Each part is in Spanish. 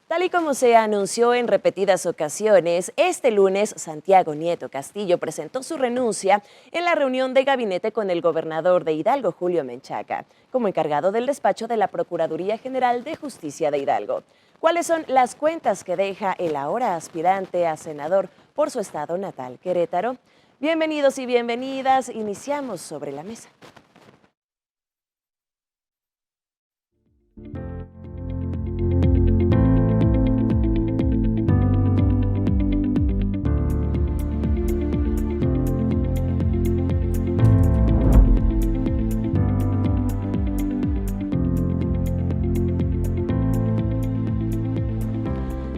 Tal y como se anunció en repetidas ocasiones, este lunes Santiago Nieto Castillo presentó su renuncia en la reunión de gabinete con el gobernador de Hidalgo, Julio Menchaca, como encargado del despacho de la Procuraduría General de Justicia de Hidalgo. ¿Cuáles son las cuentas que deja el ahora aspirante a senador por su estado natal, Querétaro? Bienvenidos y bienvenidas, iniciamos Sobre la Mesa.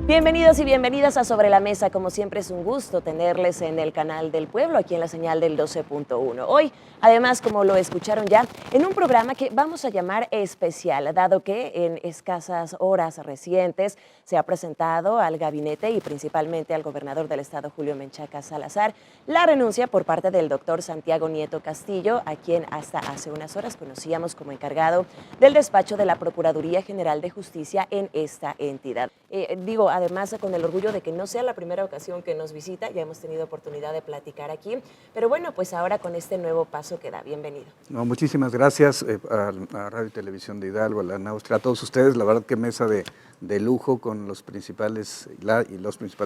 Bienvenidos y bienvenidas a Sobre la Mesa. Como siempre es un gusto tenerles en el canal del pueblo, aquí en la señal del 12.1. Hoy, además, como lo escucharon ya, en un programa que vamos a llamar especial, dado que en escasas horas recientes se ha presentado al gabinete y principalmente al gobernador del estado, Julio Menchaca Salazar, la renuncia por parte del doctor Santiago Nieto Castillo, a quien hasta hace unas horas conocíamos como encargado del despacho de la Procuraduría General de Justicia en esta entidad. Además, con el orgullo de que no sea la primera ocasión que nos visita, ya hemos tenido oportunidad de platicar aquí, pero bueno, pues ahora con este nuevo paso que da. Bienvenido. No, muchísimas gracias a Radio y Televisión de Hidalgo, a la Naustra, a todos ustedes. La verdad que mesa de lujo con los principales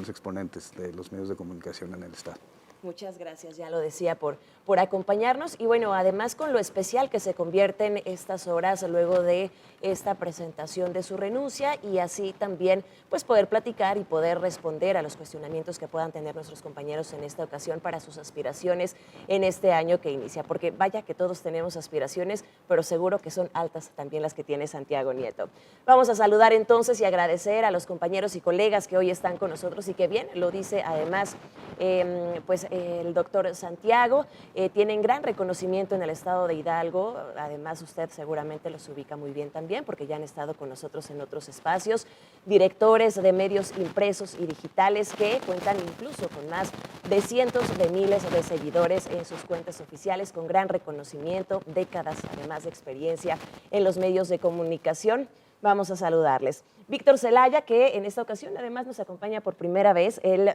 exponentes de los medios de comunicación en el estado. Muchas gracias, ya lo decía, por acompañarnos y bueno, además con lo especial que se convierten estas horas luego de esta presentación de su renuncia y así también pues poder platicar y poder responder a los cuestionamientos que puedan tener nuestros compañeros en esta ocasión para sus aspiraciones en este año que inicia, porque vaya que todos tenemos aspiraciones, pero seguro que son altas también las que tiene Santiago Nieto. Vamos a saludar entonces y agradecer a los compañeros y colegas que hoy están con nosotros y que bien lo dice además el doctor Santiago, tienen gran reconocimiento en el estado de Hidalgo, además usted seguramente los ubica muy bien también porque ya han estado con nosotros en otros espacios, directores de medios impresos y digitales que cuentan incluso con más de cientos de miles de seguidores en sus cuentas oficiales, con gran reconocimiento, décadas además de experiencia en los medios de comunicación. Vamos a saludarles. Víctor Zelaya, que en esta ocasión además nos acompaña por primera vez, él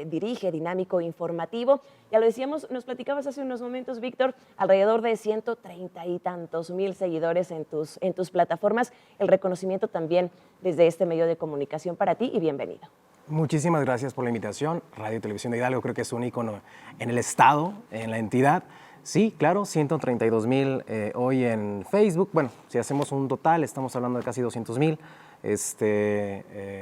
dirige Dinámico Informativo. Ya lo decíamos, nos platicabas hace unos momentos, Víctor, alrededor de 130 y tantos mil seguidores en tus plataformas. El reconocimiento también desde este medio de comunicación para ti y bienvenido. Muchísimas gracias por la invitación. Radio y Televisión de Hidalgo creo que es un ícono en el estado, en la entidad. Sí, claro, 132,000 hoy en Facebook. Bueno, si hacemos un total, estamos hablando de casi 200,000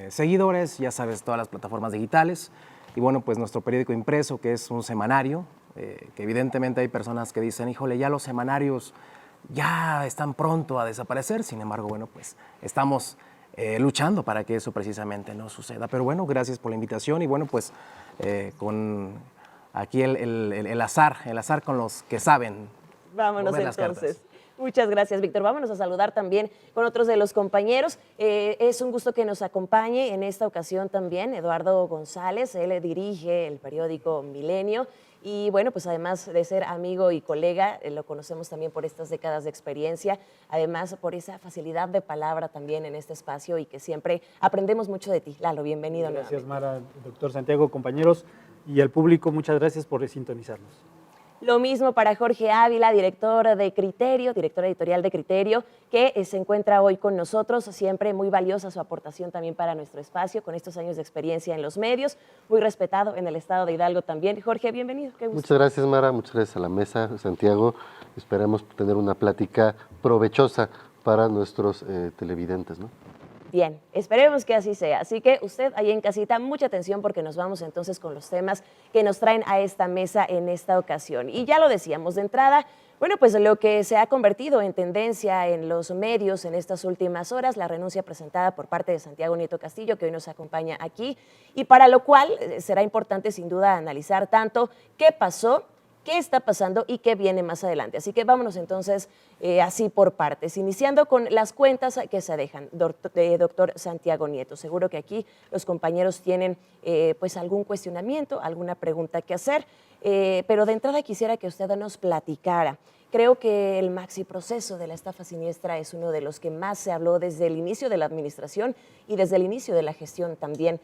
seguidores, ya sabes, todas las plataformas digitales. Y bueno, pues nuestro periódico impreso, que es un semanario, que evidentemente hay personas que dicen, híjole, ya los semanarios ya están pronto a desaparecer. Sin embargo, bueno, pues estamos luchando para que eso precisamente no suceda. Pero bueno, gracias por la invitación y bueno, pues con aquí el azar con los que saben. Vámonos entonces. Muchas gracias, Víctor. Vámonos a saludar también con otros de los compañeros. Es un gusto que nos acompañe en esta ocasión también Eduardo González. Él dirige el periódico Milenio. Y bueno, pues además de ser amigo y colega, lo conocemos también por estas décadas de experiencia, además por esa facilidad de palabra también en este espacio y que siempre aprendemos mucho de ti. Lalo, bienvenido. Gracias, Mara, doctor Santiago, compañeros y al público, muchas gracias por sintonizarnos. Lo mismo para Jorge Ávila, director de Criterio, director editorial de Criterio, que se encuentra hoy con nosotros. Siempre muy valiosa su aportación también para nuestro espacio, con estos años de experiencia en los medios, muy respetado en el estado de Hidalgo también. Jorge, bienvenido. Qué gusto. Muchas gracias, Mara, muchas gracias a la mesa, Santiago. Esperamos tener una plática provechosa para nuestros televidentes, ¿no? Bien, esperemos que así sea. Así que usted ahí en casita, mucha atención porque nos vamos entonces con los temas que nos traen a esta mesa en esta ocasión. Y ya lo decíamos de entrada, bueno, pues lo que se ha convertido en tendencia en los medios en estas últimas horas, la renuncia presentada por parte de Santiago Nieto Castillo, que hoy nos acompaña aquí, y para lo cual será importante sin duda analizar tanto qué pasó, qué está pasando y qué viene más adelante. Así que vámonos entonces así por partes, iniciando con las cuentas que se dejan, doctor Santiago Nieto. Seguro que aquí los compañeros tienen pues algún cuestionamiento, alguna pregunta que hacer, pero de entrada quisiera que usted nos platicara Creo que el maxi proceso de la estafa siniestra es uno de los que más se habló desde el inicio de la administración y desde el inicio de la gestión también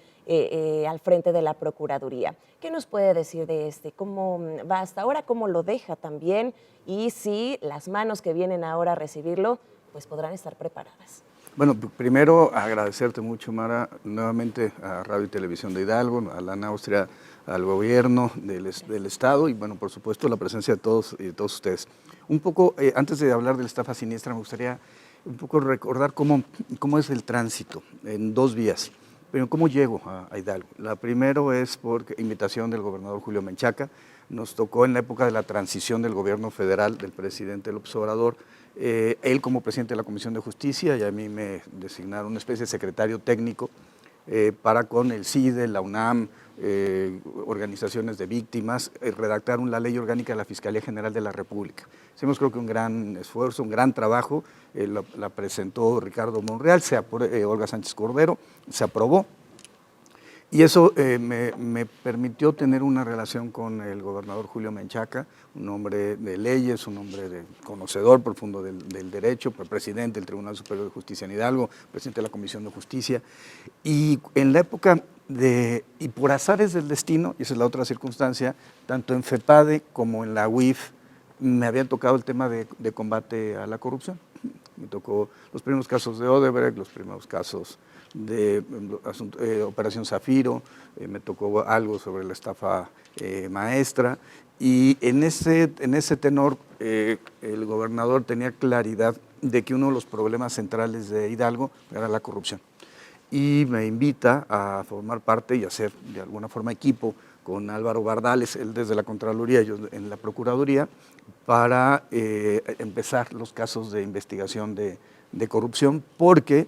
al frente de la Procuraduría. ¿Qué nos puede decir de este? ¿Cómo va hasta ahora? ¿Cómo lo deja también? Y si las manos que vienen ahora a recibirlo, pues podrán estar preparadas. Bueno, primero agradecerte mucho, Mara, nuevamente a Radio y Televisión de Hidalgo, a la Austria, al gobierno del Estado y, bueno, por supuesto, la presencia de todos y de todos ustedes. Un poco, antes de hablar de la estafa siniestra, me gustaría un poco recordar cómo es el tránsito en 2 vías. Pero ¿cómo llego a Hidalgo? La primero es por invitación del gobernador Julio Menchaca. Nos tocó en la época de la transición del gobierno federal del presidente López Obrador, él como presidente de la Comisión de Justicia y a mí me designaron una especie de secretario técnico para con el CIDE, la UNAM, organizaciones de víctimas, redactar una ley orgánica de la Fiscalía General de la República. Hicimos creo que un gran esfuerzo, un gran trabajo, la presentó Ricardo Monreal, Olga Sánchez Cordero, se aprobó. Y eso me permitió tener una relación con el gobernador Julio Menchaca, un hombre de leyes, un hombre conocedor profundo del derecho, presidente del Tribunal Superior de Justicia en Hidalgo, presidente de la Comisión de Justicia. Y en la época y por azares del destino, y esa es la otra circunstancia, tanto en FEPADE como en la UIF me habían tocado el tema de combate a la corrupción. Me tocó los primeros casos de Odebrecht, los primeros casos de Operación Zafiro, me tocó algo sobre la estafa maestra y en ese tenor el gobernador tenía claridad de que uno de los problemas centrales de Hidalgo era la corrupción y me invita a formar parte y hacer de alguna forma equipo con Álvaro Bardales, él desde la Contraloría, yo en la Procuraduría, para empezar los casos de investigación de corrupción, porque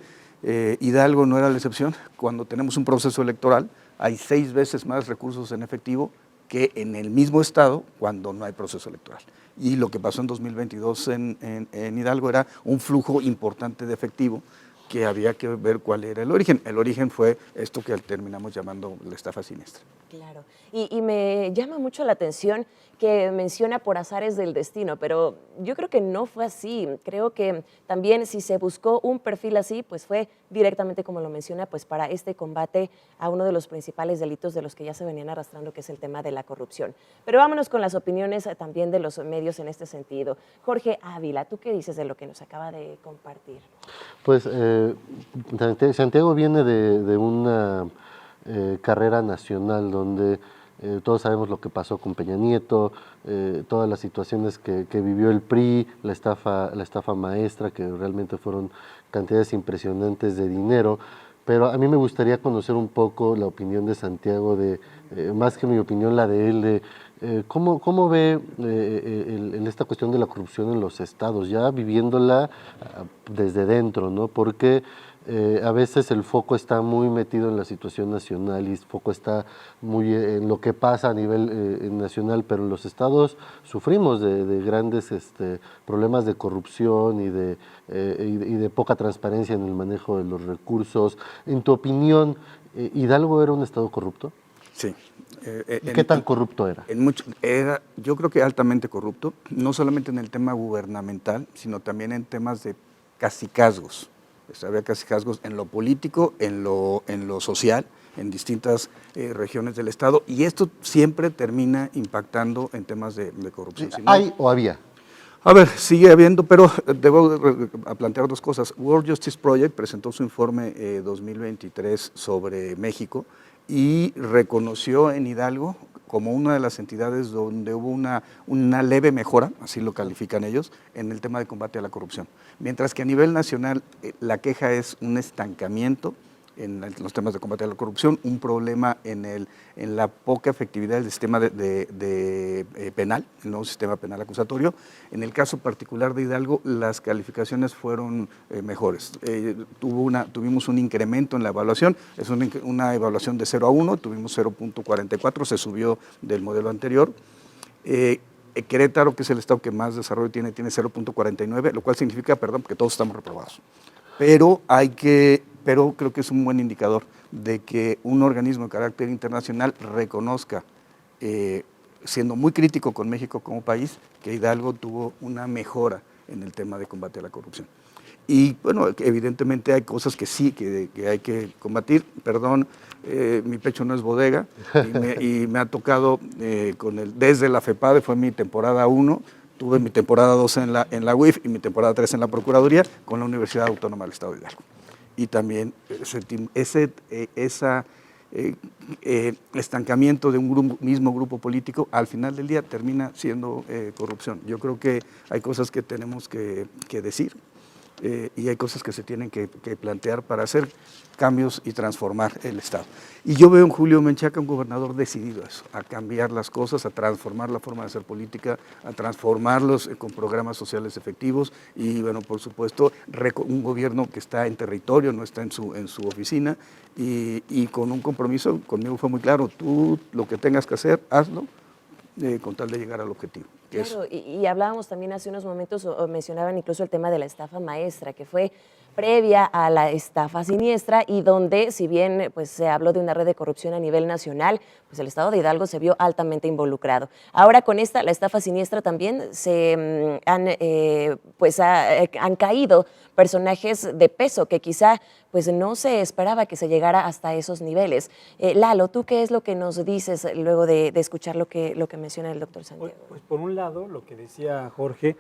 Hidalgo no era la excepción. Cuando tenemos un proceso electoral, hay 6 veces más recursos en efectivo que en el mismo estado cuando no hay proceso electoral. Y lo que pasó en 2022 en Hidalgo era un flujo importante de efectivo que había que ver cuál era el origen. El origen fue esto que terminamos llamando la estafa siniestra. Claro, y me llama mucho la atención que menciona por azares del destino, pero yo creo que no fue así. Creo que también si se buscó un perfil así, pues fue directamente, como lo menciona, pues para este combate a uno de los principales delitos de los que ya se venían arrastrando, que es el tema de la corrupción. Pero vámonos con las opiniones también de los medios en este sentido. Jorge Ávila, ¿tú qué dices de lo que nos acaba de compartir? Pues Santiago viene de una carrera nacional donde todos sabemos lo que pasó con Peña Nieto, todas las situaciones que vivió el PRI, la estafa maestra, que realmente fueron cantidades impresionantes de dinero. Pero a mí me gustaría conocer un poco la opinión de Santiago, más que mi opinión, la de él, ¿cómo ve esta cuestión de la corrupción en los estados, ya viviéndola desde dentro, ¿no? Porque a veces el foco está muy metido en la situación nacional y el foco está muy en lo que pasa a nivel nacional, pero en los estados sufrimos de grandes problemas de corrupción y de poca transparencia en el manejo de los recursos. En tu opinión, ¿Hidalgo era un estado corrupto? Sí. ¿Qué tan corrupto era? Yo creo que altamente corrupto, no solamente en el tema gubernamental, sino también en temas de cacicazgos. Había cacicazgos en lo político, en lo social, en distintas regiones del Estado, y esto siempre termina impactando en temas de corrupción. ¿Hay o había? A ver, sigue habiendo, pero debo plantear 2 cosas. World Justice Project presentó su informe 2023 sobre México y reconoció en Hidalgo como una de las entidades donde hubo una leve mejora, así lo califican ellos, en el tema de combate a la corrupción. Mientras que a nivel nacional la queja es un estancamiento en los temas de combate a la corrupción, un problema en la poca efectividad del sistema penal, el nuevo sistema penal acusatorio. En el caso particular de Hidalgo, las calificaciones fueron mejores. Tuvimos un incremento en la evaluación, es una evaluación de 0 a 1, tuvimos 0.44, se subió del modelo anterior. Querétaro, que es el estado que más desarrollo tiene 0.49, lo cual significa, que todos estamos reprobados. Pero creo que es un buen indicador de que un organismo de carácter internacional reconozca siendo muy crítico con México como país, que Hidalgo tuvo una mejora en el tema de combate a la corrupción. Y bueno, evidentemente hay cosas que sí, que hay que combatir. Perdón, mi pecho no es bodega y me ha tocado desde la FEPADE, fue mi temporada 1, tuve mi temporada 2 en la UIF y mi temporada 3 en la Procuraduría con la Universidad Autónoma del Estado de Hidalgo. Y también ese estancamiento de un mismo grupo político, al final del día termina siendo corrupción. Yo creo que hay cosas que tenemos que decir. Y hay cosas que se tienen que plantear para hacer cambios y transformar el Estado. Y yo veo en Julio Menchaca un gobernador decidido a eso, a cambiar las cosas, a transformar la forma de hacer política, a transformarlos con programas sociales efectivos y, bueno, por supuesto, un gobierno que está en territorio, no está en su oficina y con un compromiso, conmigo fue muy claro, tú lo que tengas que hacer, hazlo con tal de llegar al objetivo. Claro, y hablábamos también hace unos momentos, o mencionaban incluso el tema de la estafa maestra, que fue previa a la estafa siniestra y donde, si bien pues, se habló de una red de corrupción a nivel nacional, pues el Estado de Hidalgo se vio altamente involucrado. Ahora con la estafa siniestra también han caído personajes de peso que quizá pues no se esperaba que se llegara hasta esos niveles. Lalo, ¿tú qué es lo que nos dices luego de escuchar lo que menciona el doctor Santiago? Pues por un lado, lo que decía Jorge,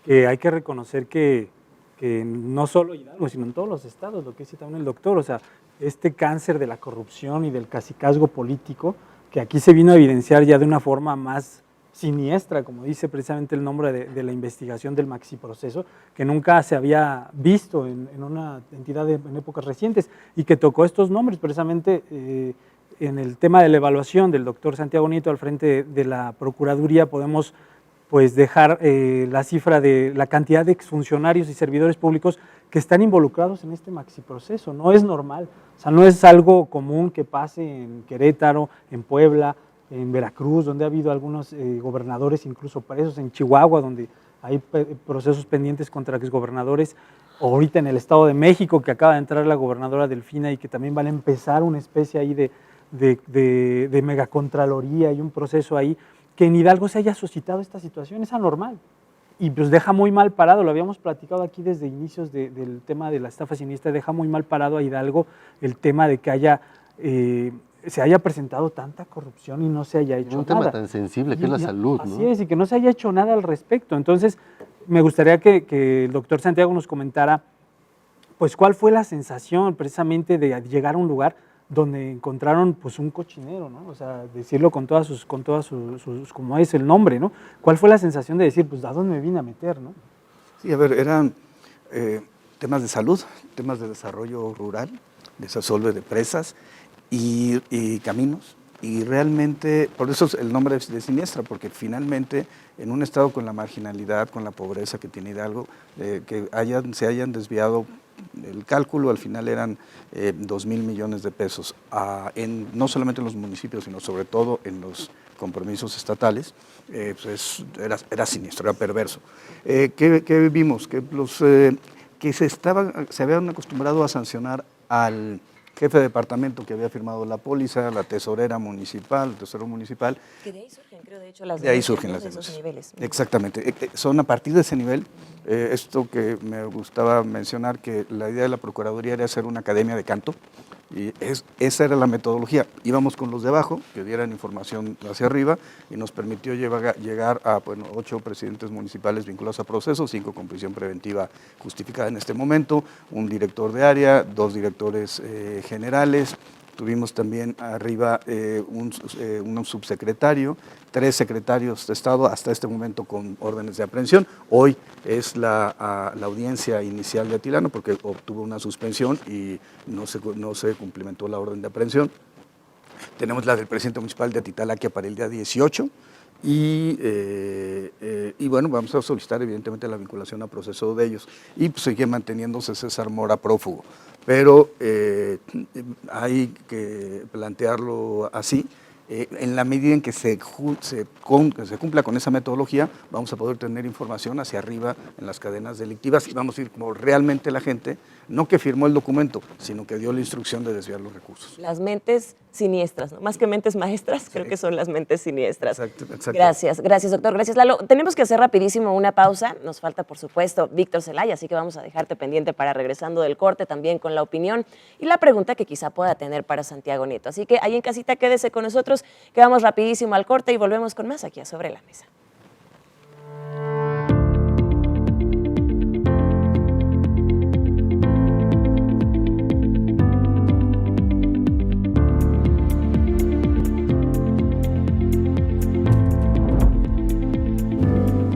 que hay que reconocer que no solo Hidalgo, sino en todos los estados, lo que dice también el doctor, o sea, este cáncer de la corrupción y del cacicazgo político, que aquí se vino a evidenciar ya de una forma más siniestra, como dice precisamente el nombre de la investigación del maxiproceso, que nunca se había visto en una entidad en épocas recientes y que tocó estos nombres precisamente en el tema de la evaluación del doctor Santiago Nieto al frente de la Procuraduría. Podemos pues dejar la cifra de la cantidad de exfuncionarios y servidores públicos que están involucrados en este maxiproceso. No es normal, o sea, no es algo común que pase en Querétaro, en Puebla, en Veracruz, donde ha habido algunos gobernadores incluso presos, en Chihuahua, donde hay procesos pendientes contra exgobernadores, o ahorita en el Estado de México, que acaba de entrar la gobernadora Delfina y que también van a empezar una especie ahí de megacontraloría y un proceso ahí, que en Hidalgo se haya suscitado esta situación, es anormal. Y pues deja muy mal parado, lo habíamos platicado aquí desde inicios del tema de la estafa siniestra, deja muy mal parado a Hidalgo el tema de que se haya presentado tanta corrupción y no se haya hecho nada. Un tema tan sensible que es la salud, ¿no? Así es, y que no se haya hecho nada al respecto. Entonces, me gustaría que el doctor Santiago nos comentara, pues, cuál fue la sensación precisamente de llegar a un lugar donde encontraron pues un cochinero, ¿no? O sea, decirlo con todas sus, como es el nombre, ¿no? ¿Cuál fue la sensación de decir, pues, ¿a dónde me vine a meter, no? Sí, a ver, eran temas de salud, temas de desarrollo rural, desasolve de presas y caminos. Y realmente, por eso es el nombre de siniestra, porque finalmente en un estado con la marginalidad, con la pobreza que tiene Hidalgo, que se hayan desviado, el cálculo al final eran 2,000 millones de pesos, no solamente en los municipios, sino sobre todo en los compromisos estatales, pues era siniestro, era perverso. ¿Qué vimos? Que se habían acostumbrado a sancionar al jefe de departamento que había firmado la póliza, la tesorera municipal, el tesorero municipal. Que de ahí surgen, creo, de hecho, las de ahí surgen las denuncias, denuncias. esos niveles. Exactamente. Son a partir de ese nivel, esto que me gustaba mencionar, que la idea de la Procuraduría era hacer una academia de canto, y esa era la metodología. Íbamos con los de abajo, que dieran información hacia arriba, y nos permitió llegar a 8 presidentes municipales vinculados a procesos, 5 con prisión preventiva justificada en este momento, un director de área, 2 directores generales, tuvimos también arriba un subsecretario, 3 secretarios de Estado hasta este momento con órdenes de aprehensión. Hoy es la audiencia inicial de Atilano porque obtuvo una suspensión y no se cumplimentó la orden de aprehensión. Tenemos la del presidente municipal de Atitalaquia para el día 18 y bueno, vamos a solicitar evidentemente la vinculación a proceso de ellos y pues, sigue manteniéndose César Mora prófugo, pero hay que plantearlo así. En la medida en que se cumpla con esa metodología, vamos a poder tener información hacia arriba en las cadenas delictivas y vamos a ir como realmente la gente, no que firmó el documento, sino que dio la instrucción de desviar los recursos. Las mentes siniestras, ¿no? Más que mentes maestras, creo que son las mentes siniestras. Exacto. Gracias, doctor. Gracias, Lalo. Tenemos que hacer rapidísimo una pausa. Nos falta, por supuesto, Víctor Zelaya, así que vamos a dejarte pendiente para regresando del corte también con la opinión y la pregunta que quizá pueda tener para Santiago Nieto. Así que ahí en casita quédese con nosotros, que vamos rapidísimo al corte y volvemos con más aquí a Sobre la Mesa.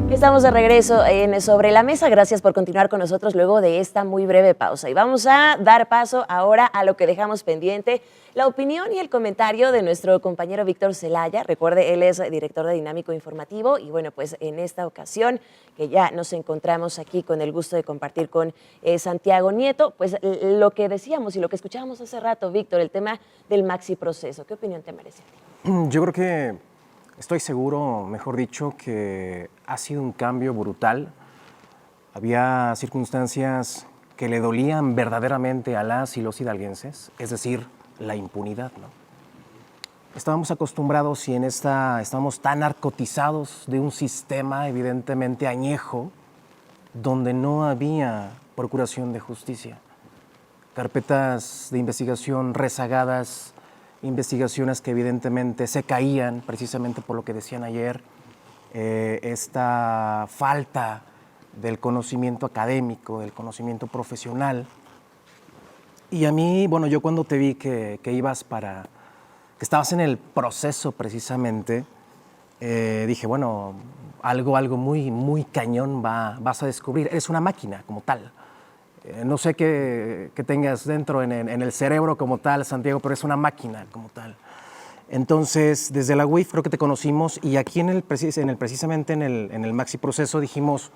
Estamos de regreso en Sobre la Mesa. Gracias por continuar con nosotros luego de esta muy breve pausa. Y vamos a dar paso ahora a lo que dejamos pendiente, la opinión y el comentario de nuestro compañero Víctor Zelaya. Recuerde, él es director de Dinámico Informativo y bueno, pues en esta ocasión que ya nos encontramos aquí con el gusto de compartir con Santiago Nieto, pues lo que decíamos y lo que escuchábamos hace rato, Víctor, el tema del maxi proceso. ¿Qué opinión te merece? Yo creo que estoy seguro, mejor dicho, que ha sido un cambio brutal. Había circunstancias que le dolían verdaderamente a las y los hidalguenses, es decir, la impunidad, ¿no? Estábamos acostumbrados y estábamos tan narcotizados de un sistema evidentemente añejo, donde no había procuración de justicia. Carpetas de investigación rezagadas, investigaciones que evidentemente se caían precisamente por lo que decían ayer, esta falta del conocimiento académico, del conocimiento profesional. Y a mí, bueno, yo cuando te vi que estabas en el proceso precisamente, dije, bueno, algo muy, muy cañón vas a descubrir. Eres una máquina como tal. No sé qué tengas dentro en el cerebro como tal, Santiago, pero es una máquina como tal. Entonces, desde la UIF creo que te conocimos y aquí precisamente en el Maxi Proceso dijimos,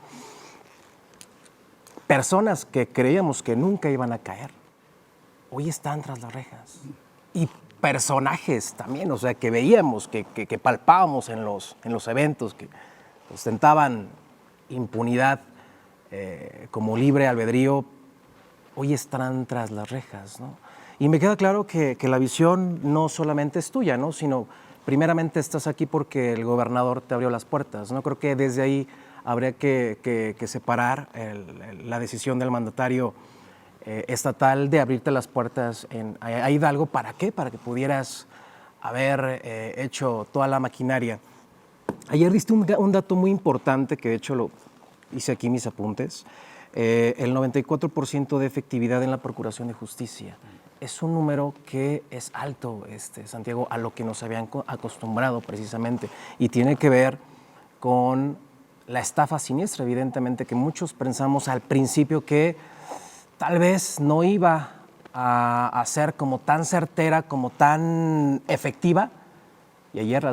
personas que creíamos que nunca iban a caer, hoy están tras las rejas. Y personajes también, o sea, que veíamos, que palpábamos en los eventos, que ostentaban impunidad como libre albedrío, hoy están tras las rejas, ¿no? Y me queda claro que la visión no solamente es tuya, ¿no? Sino primeramente estás aquí porque el gobernador te abrió las puertas, ¿no? Creo que desde ahí habría que separar la decisión del mandatario estatal de abrirte las puertas a Hidalgo. ¿Para qué? Para que pudieras haber hecho toda la maquinaria. Ayer diste un dato muy importante que de hecho lo hice aquí mis apuntes. El 94% de efectividad en la Procuración de Justicia. Es un número que es alto, Santiago, a lo que nos habían acostumbrado precisamente. Y tiene que ver con la estafa siniestra, evidentemente, que muchos pensamos al principio que tal vez no iba a ser como tan certera, como tan efectiva. Y ayer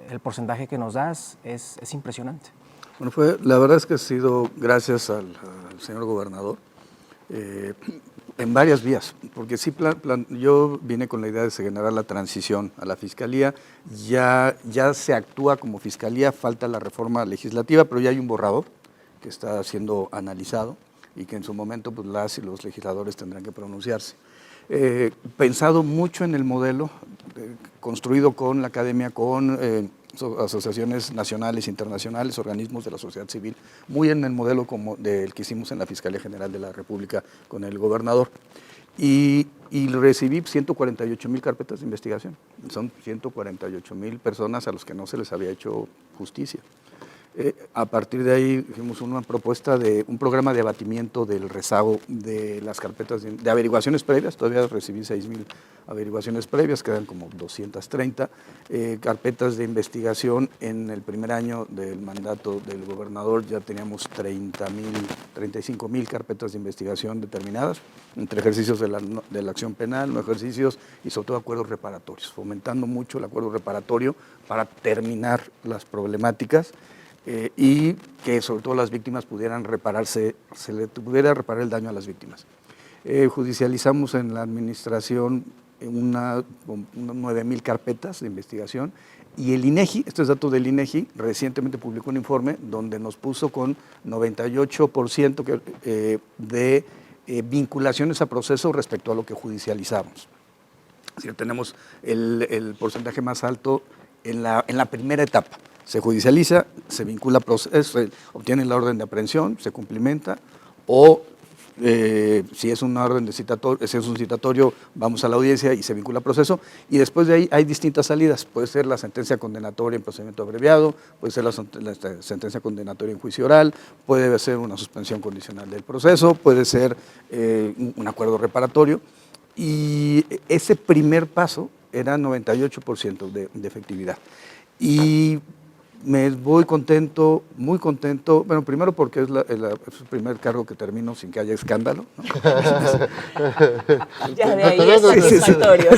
el porcentaje que nos das es impresionante. Bueno, la verdad es que ha sido gracias al señor gobernador en varias vías, porque sí, yo vine con la idea de generar la transición a la fiscalía, ya se actúa como fiscalía, falta la reforma legislativa, pero ya hay un borrador que está siendo analizado y que en su momento pues, las y los legisladores tendrán que pronunciarse. Pensado mucho en el modelo, construido con la academia, con asociaciones nacionales, internacionales, organismos de la sociedad civil, muy en el modelo como del que hicimos en la Fiscalía General de la República con el gobernador. Y recibí 148,000 carpetas de investigación. Son 148,000 personas a los que no se les había hecho justicia. A partir de ahí hicimos una propuesta de un programa de abatimiento del rezago de las carpetas de averiguaciones previas. Todavía recibí 6,000 averiguaciones previas, quedan como 230 carpetas de investigación. En el primer año del mandato del gobernador ya teníamos 35,000 carpetas de investigación determinadas, entre ejercicios de la acción penal, no ejercicios y sobre todo acuerdos reparatorios, fomentando mucho el acuerdo reparatorio para terminar las problemáticas. Y que sobre todo las víctimas pudieran repararse, se le pudiera reparar el daño a las víctimas. Judicializamos en la administración con 9,000 carpetas de investigación. Y el INEGI, este es dato del INEGI, recientemente publicó un informe donde nos puso con 98% de vinculaciones a proceso respecto a lo que judicializamos. Es decir, tenemos el porcentaje más alto en la primera etapa. Se judicializa, se vincula a proceso, se obtiene la orden de aprehensión, se cumplimenta, o si es una orden de citatorio, si es un citatorio, vamos a la audiencia y se vincula a proceso, y después de ahí hay distintas salidas. Puede ser la sentencia condenatoria en procedimiento abreviado, puede ser la sentencia condenatoria en juicio oral, puede ser una suspensión condicional del proceso, puede ser un acuerdo reparatorio, y ese primer paso era 98% de efectividad. Y me voy contento, muy contento, bueno, primero porque es el primer cargo que termino sin que haya escándalo, ¿no? Ya de ahí es satisfactorio.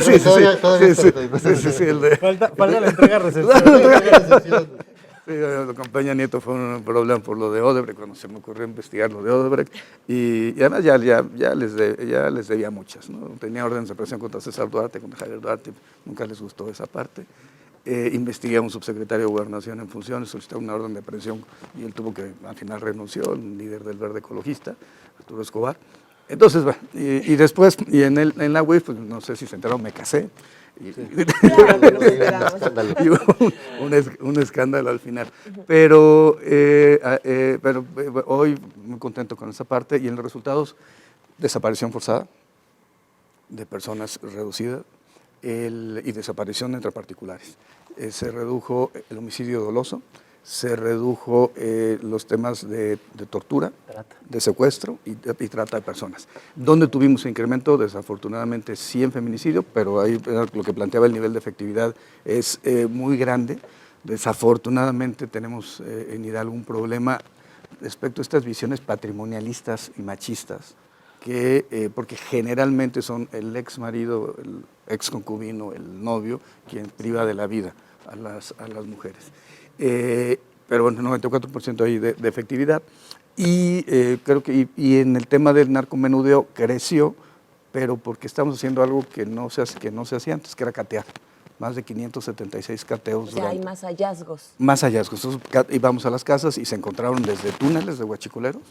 Falta la entrega-recepción. Sí, la compañía Nieto fue un problema por lo de Odebrecht, cuando se me ocurrió investigar lo de Odebrecht, y además ya les debía muchas, ¿no? Tenía órdenes de presión contra César Duarte, contra Javier Duarte, nunca les gustó esa parte. Investigué a un subsecretario de Gobernación en funciones, solicité una orden de aprehensión y él tuvo que, al final renunció, el líder del Verde Ecologista, Arturo Escobar. Entonces, bueno, y después, y en la UIF, pues no sé si se enteraron, me casé. Y hubo un escándalo al final. Pero hoy muy contento con esa parte, y en los resultados, desaparición forzada de personas reducidas, y desaparición entre particulares. Se redujo el homicidio doloso, se redujo los temas de tortura, de secuestro y trata de personas. Donde tuvimos incremento, desafortunadamente sí en feminicidio, pero ahí lo que planteaba el nivel de efectividad es muy grande. Desafortunadamente tenemos en Hidalgo un problema respecto a estas visiones patrimonialistas y machistas, porque generalmente son el ex marido, el ex concubino, el novio, quien priva de la vida a las mujeres. Pero bueno, 94% ahí de efectividad. Y creo que y en el tema del narcomenudeo creció, pero porque estamos haciendo algo que no se hacía antes, que era catear. Más de 576 cateos. O sea, hay más hallazgos. Más hallazgos. Entonces, íbamos a las casas y se encontraron desde túneles de huachicoleros,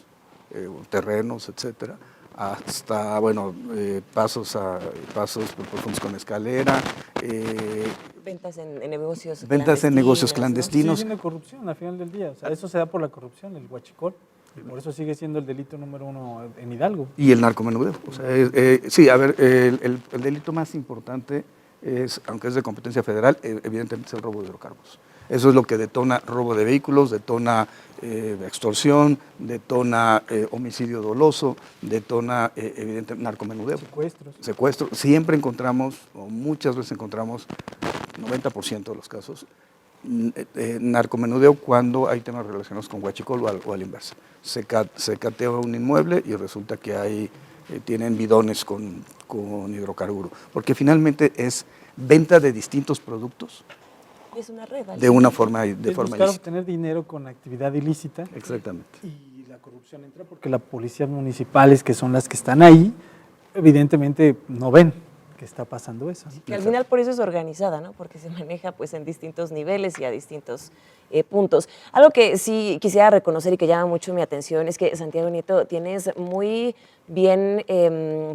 terrenos, etcétera, hasta, bueno, pasos profundos con escalera. Ventas en negocios ventas en negocios Sigue clandestinos. siendo corrupción al final del día. O sea, eso se da por la corrupción, el huachicol. Y por eso sigue siendo el delito número 1 en Hidalgo. Y el narcomenudeo. O sea, sí, a ver, el delito más importante es, aunque es de competencia federal, evidentemente es el robo de hidrocarburos. Eso es lo que detona robo de vehículos, detona extorsión, detona homicidio doloso, detona evidentemente narcomenudeo. Secuestros. Siempre encontramos, o muchas veces encontramos, 90% de los casos, narcomenudeo cuando hay temas relacionados con huachicol o al inverso. Se catea un inmueble y resulta que tienen bidones con hidrocarburo, porque finalmente es venta de distintos productos. Es una red. De una forma buscar ilícita. obtener dinero con actividad ilícita. Exactamente. Y la corrupción entra porque las policías municipales, que son las que están ahí, evidentemente no ven que está pasando eso. Que al final por eso es organizada, ¿no? Porque se maneja pues en distintos niveles y a distintos puntos. Algo que sí quisiera reconocer y que llama mucho mi atención es que, Santiago Nieto, tienes muy bien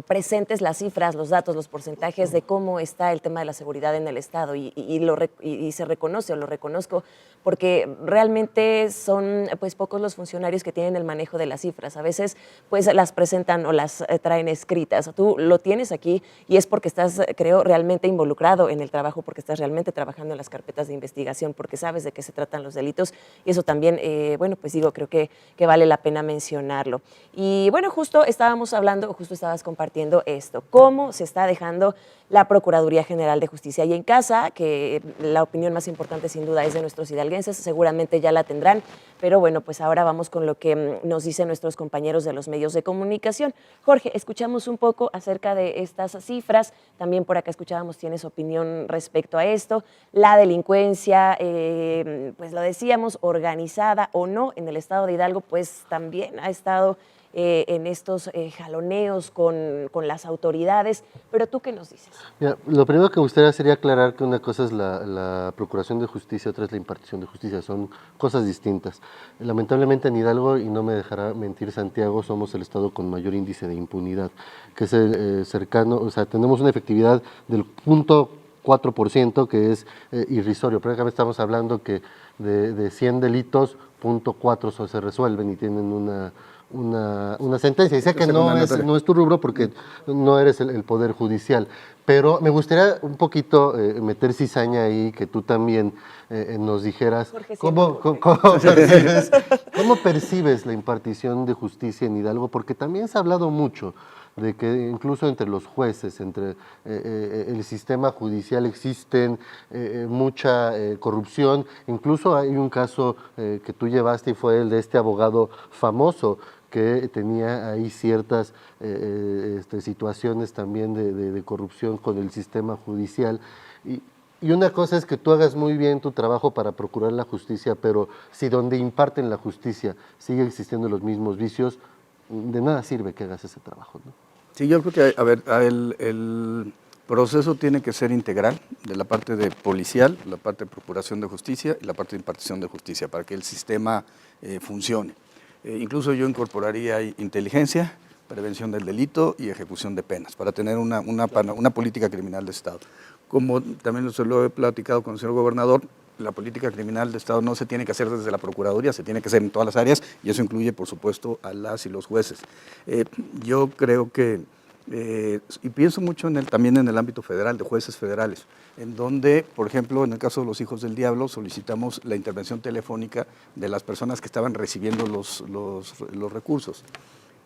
presentes las cifras, los datos, los porcentajes de cómo está el tema de la seguridad en el Estado y se reconoce, o lo reconozco, porque realmente son pues pocos los funcionarios que tienen el manejo de las cifras. A veces pues las presentan o las traen escritas. Tú lo tienes aquí y es porque estás, creo, realmente involucrado en el trabajo, porque estás realmente trabajando en las carpetas de investigación, porque sabes de qué se tratan los delitos, y eso también, bueno, pues digo, creo que vale la pena mencionarlo. Y bueno, justo estabas compartiendo esto, cómo se está dejando la Procuraduría General de Justicia y en casa, que la opinión más importante sin duda es de nuestros hidalguenses, seguramente ya la tendrán, pero bueno, pues ahora vamos con lo que nos dicen nuestros compañeros de los medios de comunicación. Jorge, escuchamos un poco acerca de estas cifras, también por acá escuchábamos, tienes opinión respecto a esto, la delincuencia, pues lo decíamos, organizada o no en el estado de Hidalgo, pues también ha estado en estos jaloneos con las autoridades. Pero ¿tú qué nos dices? Mira, lo primero que me gustaría sería aclarar que una cosa es la procuración de justicia, otra es la impartición de justicia, son cosas distintas. Lamentablemente en Hidalgo, y no me dejará mentir Santiago, somos el estado con mayor índice de impunidad, que es cercano, o sea, tenemos una efectividad del 0.4%, que es irrisorio. Prácticamente estamos hablando que de 100 delitos, 0.4 se resuelven y tienen una sentencia. Y sé que no es tu rubro porque no eres el Poder Judicial, pero me gustaría un poquito meter cizaña ahí, que tú también nos dijeras cómo percibes la impartición de justicia en Hidalgo, porque también se ha hablado mucho de que incluso entre los jueces, entre el sistema judicial existen mucha corrupción. Incluso hay un caso que tú llevaste y fue el de este abogado famoso que tenía ahí ciertas situaciones también de corrupción con el sistema judicial. Y una cosa es que tú hagas muy bien tu trabajo para procurar la justicia, pero si donde imparten la justicia sigue existiendo los mismos vicios, de nada sirve que hagas ese trabajo, ¿no? Sí, yo creo que, a ver, el proceso tiene que ser integral, de la parte de policial, la parte de procuración de justicia y la parte de impartición de justicia, para que el sistema funcione. Incluso yo incorporaría inteligencia, prevención del delito y ejecución de penas, para tener una política criminal de Estado. Como también se lo he platicado con el señor gobernador, la política criminal de Estado no se tiene que hacer desde la Procuraduría, se tiene que hacer en todas las áreas, y eso incluye, por supuesto, a las y los jueces. Yo creo que, y pienso mucho también en el ámbito federal, de jueces federales, en donde, por ejemplo, en el caso de los Hijos del Diablo, solicitamos la intervención telefónica de las personas que estaban recibiendo los recursos.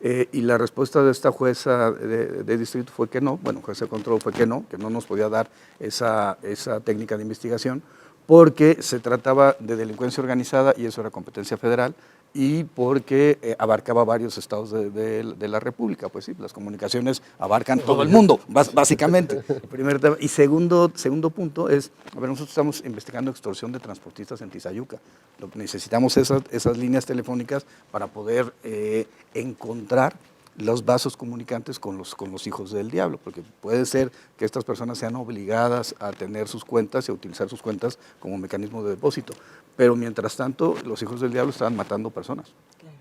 Y la respuesta de esta jueza de distrito fue que no, bueno, jueza de control fue que no nos podía dar esa técnica de investigación, porque se trataba de delincuencia organizada y eso era competencia federal, y porque abarcaba varios estados de la República. Pues sí, las comunicaciones abarcan todo el mundo, básicamente. Primer tema. Y segundo punto es, a ver, nosotros estamos investigando extorsión de transportistas en Tizayuca. Necesitamos esas líneas telefónicas para poder encontrar los vasos comunicantes con los hijos del diablo, porque puede ser que estas personas sean obligadas a tener sus cuentas y a utilizar sus cuentas como mecanismo de depósito, pero mientras tanto los hijos del diablo estaban matando personas. Claro.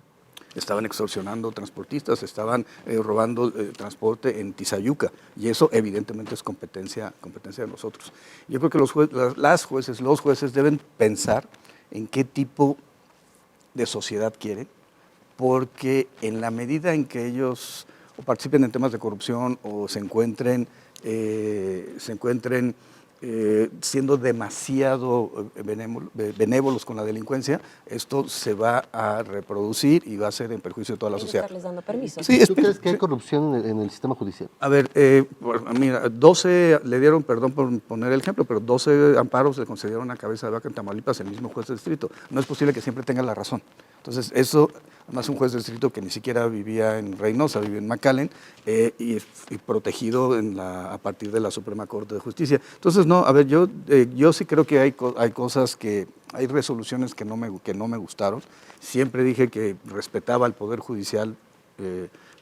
Estaban extorsionando transportistas, estaban robando transporte en Tizayuca, y eso evidentemente es competencia de nosotros. Yo creo que los jueces deben pensar en qué tipo de sociedad quieren, porque en la medida en que ellos o participen en temas de corrupción o se encuentren siendo demasiado benévolos con la delincuencia, esto se va a reproducir y va a ser en perjuicio de toda la sociedad. Estarles dando permiso. Sí, ¿Tú crees que hay corrupción en el sistema judicial? A ver, mira, 12 le dieron, perdón por poner el ejemplo, pero 12 amparos le concedieron a cabeza de vaca en Tamaulipas el mismo juez de distrito. No es posible que siempre tenga la razón. Entonces, eso, además un juez de distrito que ni siquiera vivía en Reynosa, vivía en McAllen, y protegido a partir de la Suprema Corte de Justicia. Entonces, no, a ver, yo sí creo que hay cosas hay resoluciones que no me gustaron. Siempre dije que respetaba al Poder Judicial,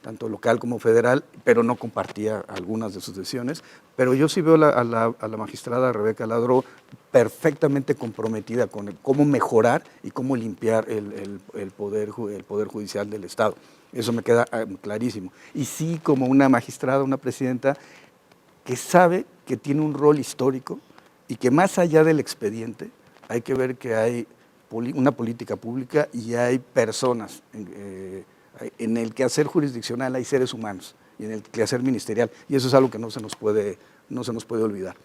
tanto local como federal, pero no compartía algunas de sus decisiones. Pero yo sí veo a la magistrada Rebeca Ladró perfectamente comprometida con cómo mejorar y cómo limpiar el poder judicial del Estado. Eso me queda clarísimo. Y sí, como una magistrada, una presidenta que sabe que tiene un rol histórico y que más allá del expediente hay que ver que hay una política pública y hay personas. En el quehacer jurisdiccional hay seres humanos y en el quehacer ministerial, y eso es algo que no se nos puede olvidar.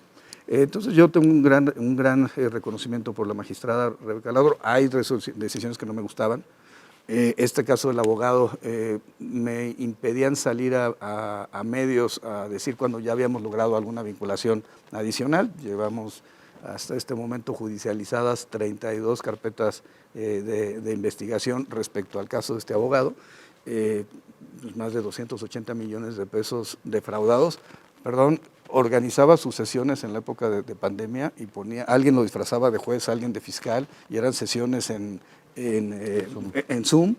Entonces yo tengo un gran reconocimiento por la magistrada Rebeca Ladró. Hay decisiones que no me gustaban. Este caso del abogado me impedían salir a medios a decir cuando ya habíamos logrado alguna vinculación adicional. Llevamos hasta este momento judicializadas 32 carpetas de investigación respecto al caso de este abogado, más de 280 millones de pesos defraudados. Organizaba sus sesiones en la época de pandemia y alguien lo disfrazaba de juez, alguien de fiscal, y eran sesiones en Zoom,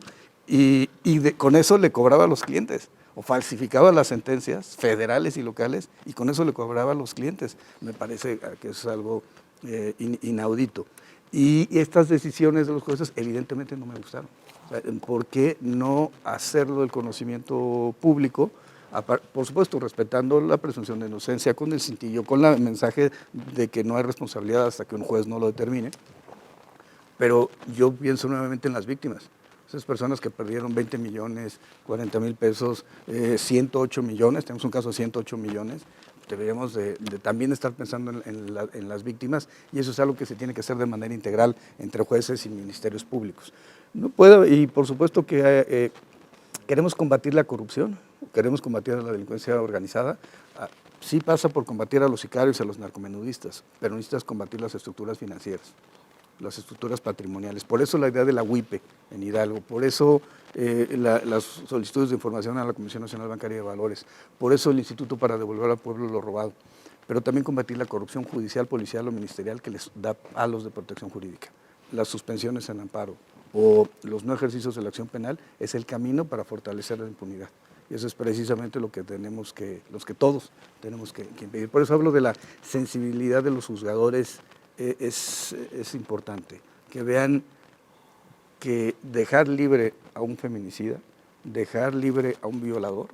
con eso le cobraba a los clientes, o falsificaba las sentencias federales y locales, y con eso le cobraba a los clientes. Me parece que es algo inaudito. Y estas decisiones de los jueces evidentemente no me gustaron. O sea, ¿por qué no hacerlo del conocimiento público? Por supuesto, respetando la presunción de inocencia, con el cintillo, con el mensaje de que no hay responsabilidad hasta que un juez no lo determine. Pero yo pienso nuevamente en las víctimas. Esas personas que perdieron 20 millones, 40 mil pesos, 108 millones, tenemos un caso de 108 millones, deberíamos de también estar pensando en las víctimas, y eso es algo que se tiene que hacer de manera integral entre jueces y ministerios públicos. No puedo, y por supuesto que queremos combatir la corrupción, queremos combatir a la delincuencia organizada. Sí pasa por combatir a los sicarios y a los narcomenudistas, pero necesitas combatir las estructuras financieras, las estructuras patrimoniales. Por eso la idea de la WIPE en Hidalgo, por eso las solicitudes de información a la Comisión Nacional Bancaria de Valores, por eso el Instituto para Devolver al Pueblo lo Robado, pero también combatir la corrupción judicial, policial o ministerial que les da palos de protección jurídica. Las suspensiones en amparo o los no ejercicios de la acción penal es el camino para fortalecer la impunidad. Y eso es precisamente lo que todos tenemos que impedir. Por eso hablo de la sensibilidad de los juzgadores. Es importante que vean que dejar libre a un feminicida, dejar libre a un violador,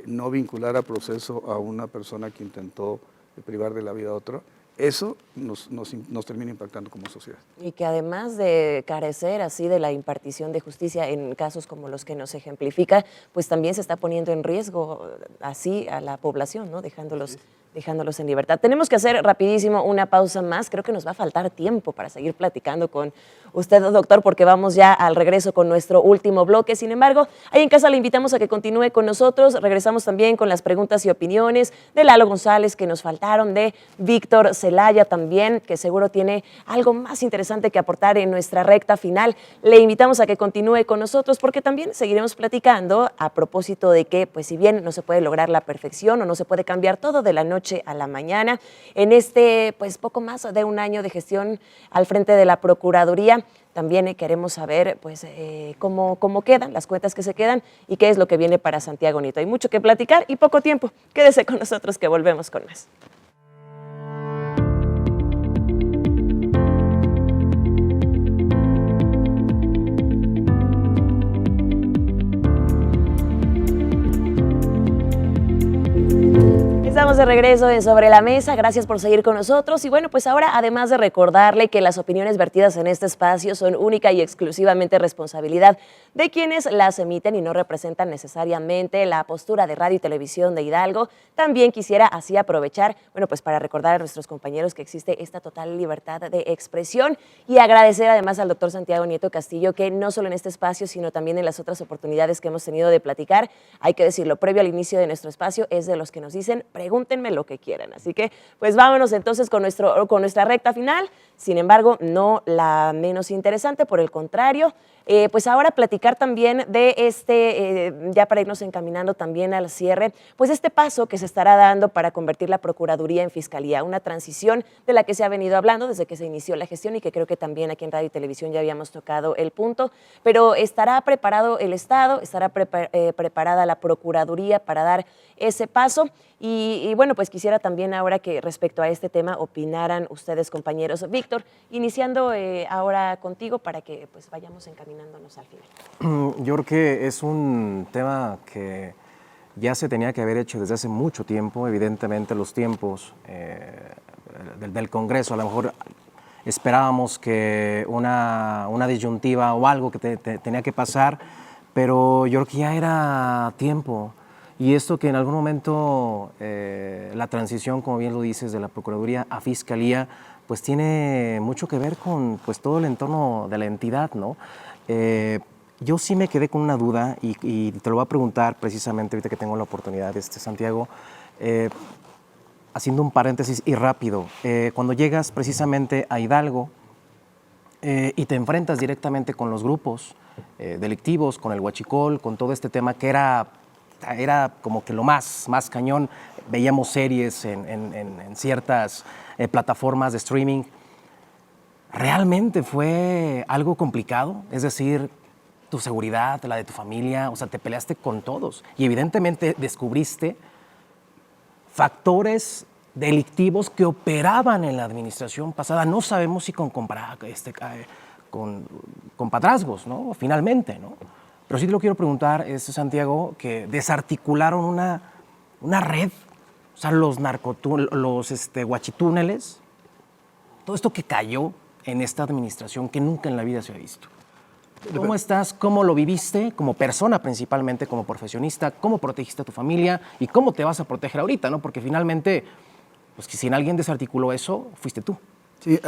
no vincular a proceso a una persona que intentó privar de la vida a otro, eso nos termina impactando como sociedad. Y que además de carecer así de la impartición de justicia en casos como los que nos ejemplifica, pues también se está poniendo en riesgo así a la población, ¿no? Dejándolos en libertad. Tenemos que hacer rapidísimo una pausa más. Creo que nos va a faltar tiempo para seguir platicando con usted, doctor, porque vamos ya al regreso con nuestro último bloque. Sin embargo, ahí en casa le invitamos a que continúe con nosotros. Regresamos también con las preguntas y opiniones de Lalo González que nos faltaron, de Víctor Zelaya también, que seguro tiene algo más interesante que aportar en nuestra recta final. Le invitamos a que continúe con nosotros porque también seguiremos platicando a propósito de que, pues si bien no se puede lograr la perfección o no se puede cambiar todo de la noche a la mañana, en este pues poco más de un año de gestión al frente de la Procuraduría, también queremos saber pues cómo quedan, las cuentas que se quedan y qué es lo que viene para Santiago Nieto. Hay mucho que platicar y poco tiempo. Quédese con nosotros que volvemos con más. Estamos de regreso en Sobre la Mesa, gracias por seguir con nosotros y bueno, pues ahora además de recordarle que las opiniones vertidas en este espacio son única y exclusivamente responsabilidad de quienes las emiten y no representan necesariamente la postura de Radio y Televisión de Hidalgo, también quisiera así aprovechar, bueno, pues para recordar a nuestros compañeros que existe esta total libertad de expresión y agradecer además al doctor Santiago Nieto Castillo que no solo en este espacio, sino también en las otras oportunidades que hemos tenido de platicar, hay que decirlo, previo al inicio de nuestro espacio, es de los que nos dicen, pregúntenme lo que quieran. Así que, pues vámonos entonces con nuestra recta final. Sin embargo, no la menos interesante, por el contrario, pues ahora platicar también de ya para irnos encaminando también al cierre, pues este paso que se estará dando para convertir la Procuraduría en Fiscalía, una transición de la que se ha venido hablando desde que se inició la gestión y que creo que también aquí en Radio y Televisión ya habíamos tocado el punto, pero estará preparado el Estado, estará preparada la Procuraduría para dar ese paso y bueno, pues quisiera también ahora que respecto a este tema opinaran ustedes, compañeros. Víctor, iniciando ahora contigo para que pues vayamos encaminándonos al final. Yo creo que es un tema que ya se tenía que haber hecho desde hace mucho tiempo. Evidentemente los tiempos del Congreso, a lo mejor esperábamos que una disyuntiva o algo que tenía que pasar, pero yo creo que ya era tiempo. Y esto que en algún momento la transición, como bien lo dices, de la Procuraduría a Fiscalía, pues tiene mucho que ver con pues, todo el entorno de la entidad, ¿no? Yo sí me quedé con una duda y te lo voy a preguntar precisamente ahorita que tengo la oportunidad, Santiago, haciendo un paréntesis y rápido. Cuando llegas precisamente a Hidalgo y te enfrentas directamente con los grupos delictivos, con el huachicol, con todo este tema que era como que lo más cañón, veíamos series en ciertas plataformas de streaming. ¿Realmente fue algo complicado? Es decir, tu seguridad, la de tu familia, o sea, te peleaste con todos y evidentemente descubriste factores delictivos que operaban en la administración pasada. No sabemos si con compadrazgos, ¿no? Finalmente, ¿no? Pero sí te lo quiero preguntar, Santiago, que desarticularon una red, o sea, los guachitúneles, todo esto que cayó en esta administración que nunca en la vida se ha visto. ¿Cómo estás? ¿Cómo lo viviste como persona principalmente, como profesionista? ¿Cómo protegiste a tu familia? ¿Y cómo te vas a proteger ahorita, no? Porque finalmente, pues que si alguien desarticuló eso, fuiste tú. Sí,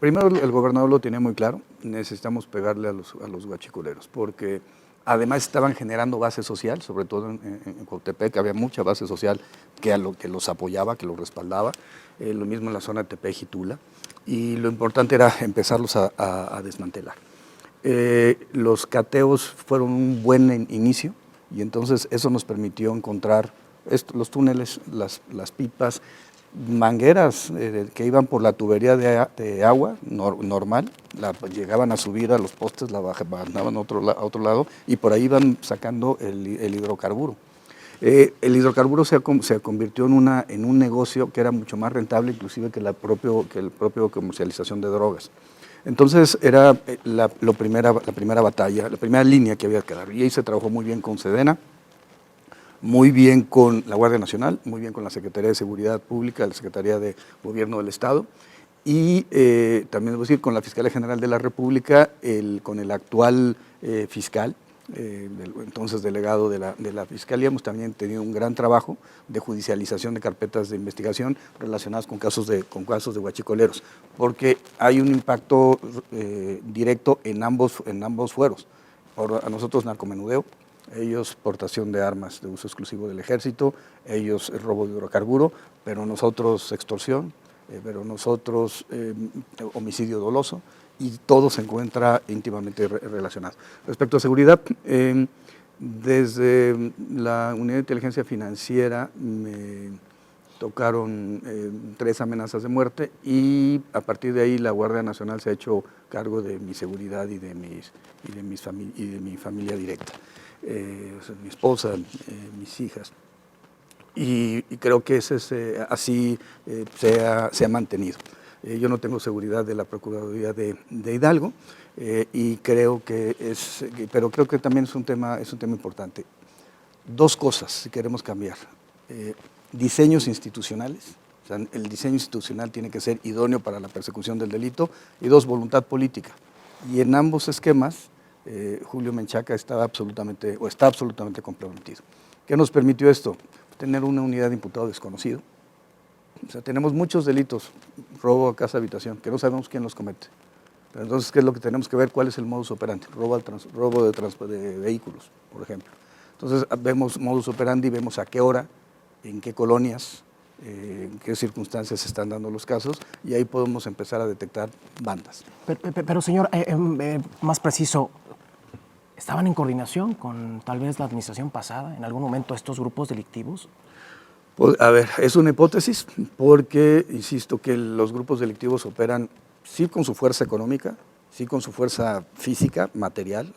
primero el gobernador lo tenía muy claro, necesitamos pegarle a los guachicoleros, porque además estaban generando base social, sobre todo en Cuautepec, había mucha base social que los apoyaba, que los respaldaba, lo mismo en la zona de Tepeji y Tula, y lo importante era empezarlos a desmantelar. Los cateos fueron un buen inicio, y entonces eso nos permitió encontrar los túneles, las pipas, mangueras que iban por la tubería de agua normal, llegaban a subir a los postes, la mandaban a otro lado y por ahí iban sacando el hidrocarburo. El hidrocarburo se convirtió en un negocio que era mucho más rentable inclusive que el propio comercialización de drogas. Entonces era la primera batalla, la primera línea que había que dar, y ahí se trabajó muy bien con Sedena, muy bien con la Guardia Nacional, muy bien con la Secretaría de Seguridad Pública, la Secretaría de Gobierno del Estado y también debo decir con la Fiscalía General de la República, con el actual fiscal, entonces delegado de la Fiscalía. Hemos también tenido un gran trabajo de judicialización de carpetas de investigación relacionadas con casos de guachicoleros, porque hay un impacto directo en ambos fueros. A nosotros narcomenudeo, ellos portación de armas de uso exclusivo del ejército, ellos robo de hidrocarburo, pero nosotros extorsión, pero nosotros homicidio doloso, y todo se encuentra íntimamente relacionado. Respecto a seguridad, desde la Unidad de Inteligencia Financiera me tocaron 3 amenazas de muerte y a partir de ahí la Guardia Nacional se ha hecho cargo de mi seguridad y de mi familia directa. Mi esposa, mis hijas. Y creo que así se ha mantenido. Yo no tengo seguridad de la Procuraduría de Hidalgo y creo pero creo que también es un tema importante. 2 cosas si queremos cambiar. Diseños institucionales, o sea, el diseño institucional tiene que ser idóneo para la persecución del delito, y 2, voluntad política. Y en ambos esquemas, Julio Menchaca está absolutamente comprometido. ¿Qué nos permitió esto? Tener una unidad de imputado desconocido. O sea, tenemos muchos delitos, robo a casa, habitación, que no sabemos quién los comete. Pero entonces, ¿qué es lo que tenemos que ver? ¿Cuál es el modus operandi? Robo de vehículos, por ejemplo. Entonces, vemos modus operandi, vemos a qué hora, en qué colonias, en qué circunstancias se están dando los casos, y ahí podemos empezar a detectar bandas. Pero señor, más preciso, ¿estaban en coordinación con tal vez la administración pasada en algún momento estos grupos delictivos? Pues, a ver, es una hipótesis porque, insisto, que los grupos delictivos operan sí con su fuerza económica, sí con su fuerza física, material,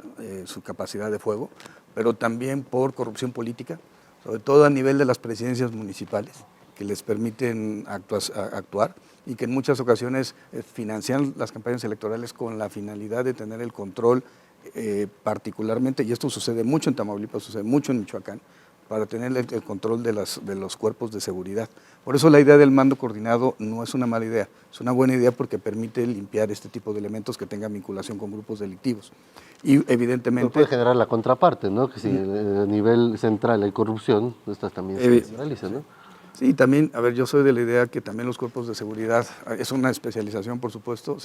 su capacidad de fuego, pero también por corrupción política, sobre todo a nivel de las presidencias municipales, que les permiten actuar y que en muchas ocasiones financian las campañas electorales con la finalidad de tener el control particularmente, y esto sucede mucho en Tamaulipas, sucede mucho en Michoacán, para tener el control de los cuerpos de seguridad. Por eso la idea del mando coordinado no es una mala idea, es una buena idea porque permite limpiar este tipo de elementos que tengan vinculación con grupos delictivos. Y evidentemente... Pero puede generar la contraparte, ¿no? Que si a nivel central hay corrupción, estas también se generalizan, ¿no? Sí, también, a ver, yo soy de la idea que también los cuerpos de seguridad, es una especialización, por supuesto,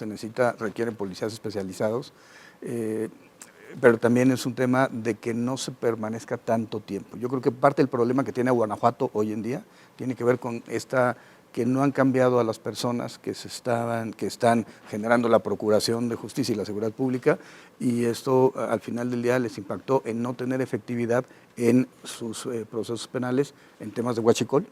requieren policías especializados, pero también es un tema de que no se permanezca tanto tiempo. Yo creo que parte del problema que tiene Guanajuato hoy en día tiene que ver con que no han cambiado a las personas que están generando la Procuración de Justicia y la Seguridad Pública, y esto al final del día les impactó en no tener efectividad en sus procesos penales en temas de huachicol,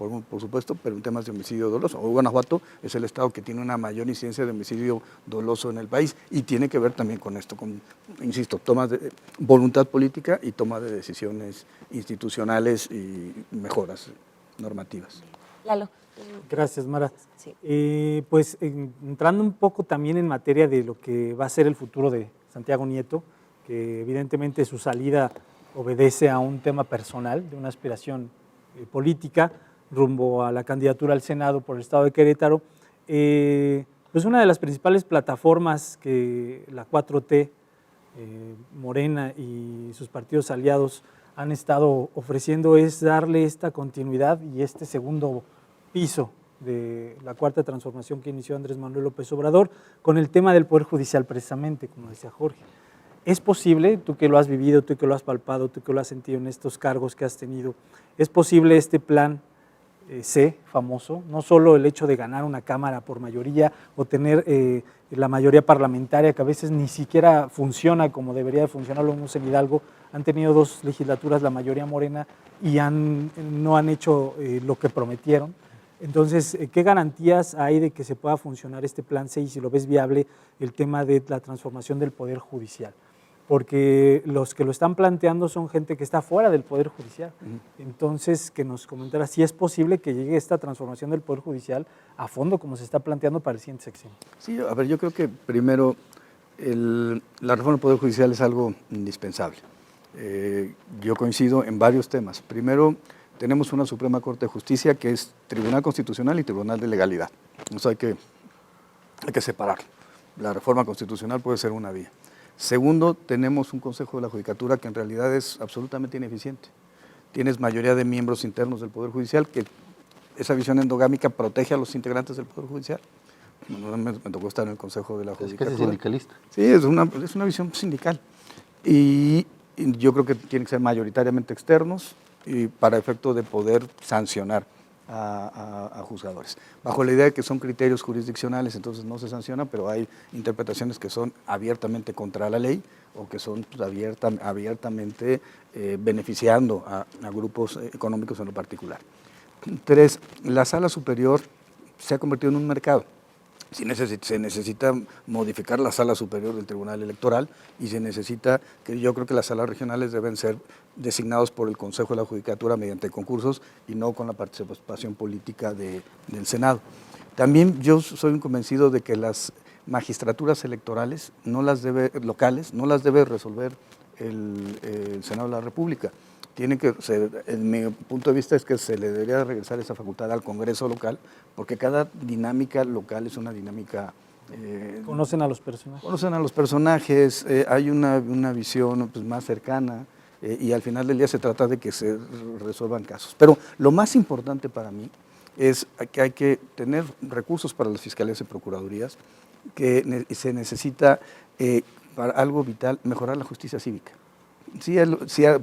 por supuesto, pero en temas de homicidio doloso. Hoy Guanajuato es el estado que tiene una mayor incidencia de homicidio doloso en el país y tiene que ver también con esto, con, insisto, toma de voluntad política y toma de decisiones institucionales y mejoras normativas. Lalo. Gracias, Mara. Sí. Pues entrando un poco también en materia de lo que va a ser el futuro de Santiago Nieto, que evidentemente su salida obedece a un tema personal, de una aspiración política rumbo a la candidatura al Senado por el estado de Querétaro, pues una de las principales plataformas que la 4T, Morena y sus partidos aliados han estado ofreciendo es darle esta continuidad y este segundo piso de la cuarta transformación que inició Andrés Manuel López Obrador con el tema del Poder Judicial precisamente, como decía Jorge. ¿Es posible, tú que lo has vivido, tú que lo has palpado, tú que lo has sentido en estos cargos que has tenido, es posible este plan C famoso, no solo el hecho de ganar una Cámara por mayoría o tener la mayoría parlamentaria que a veces ni siquiera funciona como debería de funcionar? Lo vimos en Hidalgo, han tenido 2 legislaturas la mayoría morena y no han hecho lo que prometieron. Entonces, ¿qué garantías hay de que se pueda funcionar este plan C y si lo ves viable el tema de la transformación del Poder Judicial? Porque los que lo están planteando son gente que está fuera del Poder Judicial. Entonces, que nos comentara si es posible que llegue esta transformación del Poder Judicial a fondo como se está planteando para el siguiente sexenio. Sí, a ver, yo creo que primero la reforma del Poder Judicial es algo indispensable. Yo coincido en varios temas. Primero, tenemos una Suprema Corte de Justicia que es Tribunal Constitucional y Tribunal de Legalidad. Eso hay que separarlo. La reforma constitucional puede ser una vía. Segundo, tenemos un Consejo de la Judicatura que en realidad es absolutamente ineficiente. Tienes mayoría de miembros internos del Poder Judicial, que esa visión endogámica protege a los integrantes del Poder Judicial. Me tocó estar en el Consejo de la Judicatura. Es que es sindicalista. Sí, es una visión sindical. Y yo creo que tienen que ser mayoritariamente externos y para efecto de poder sancionar a juzgadores. Bajo la idea de que son criterios jurisdiccionales, entonces no se sanciona, pero hay interpretaciones que son abiertamente contra la ley o que son pues, abiertamente beneficiando a grupos económicos en lo particular. 3, la Sala Superior se ha convertido en un mercado. Se necesita modificar la Sala Superior del Tribunal Electoral y se necesita, que yo creo que las salas regionales deben ser designados por el Consejo de la Judicatura mediante concursos y no con la participación política del Senado. También yo soy un convencido de que las magistraturas electorales locales no las debe resolver el Senado de la República. En mi punto de vista es que se le debería regresar esa facultad al Congreso local, porque cada dinámica local es una dinámica... ¿Conocen a los personajes? Conocen a los personajes, hay una visión pues, más cercana y al final del día se trata de que se resuelvan casos. Pero lo más importante para mí es que hay que tener recursos para las fiscalías y procuradurías, que se necesita, para algo vital, mejorar la justicia cívica. Sí,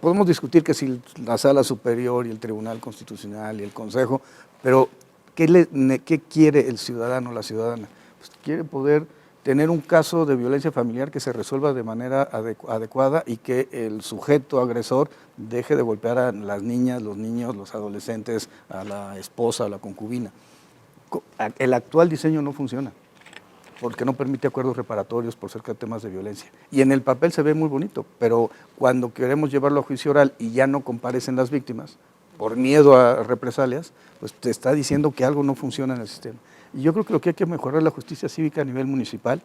podemos discutir que si la Sala Superior y el Tribunal Constitucional y el Consejo, pero ¿qué quiere el ciudadano o la ciudadana? Pues quiere poder tener un caso de violencia familiar que se resuelva de manera adecuada y que el sujeto agresor deje de golpear a las niñas, los niños, los adolescentes, a la esposa, a la concubina. El actual diseño no funciona, porque no permite acuerdos reparatorios por cerca de temas de violencia. Y en el papel se ve muy bonito, pero cuando queremos llevarlo a juicio oral y ya no comparecen las víctimas, por miedo a represalias, pues te está diciendo que algo no funciona en el sistema. Y yo creo que lo que hay que mejorar es la justicia cívica a nivel municipal,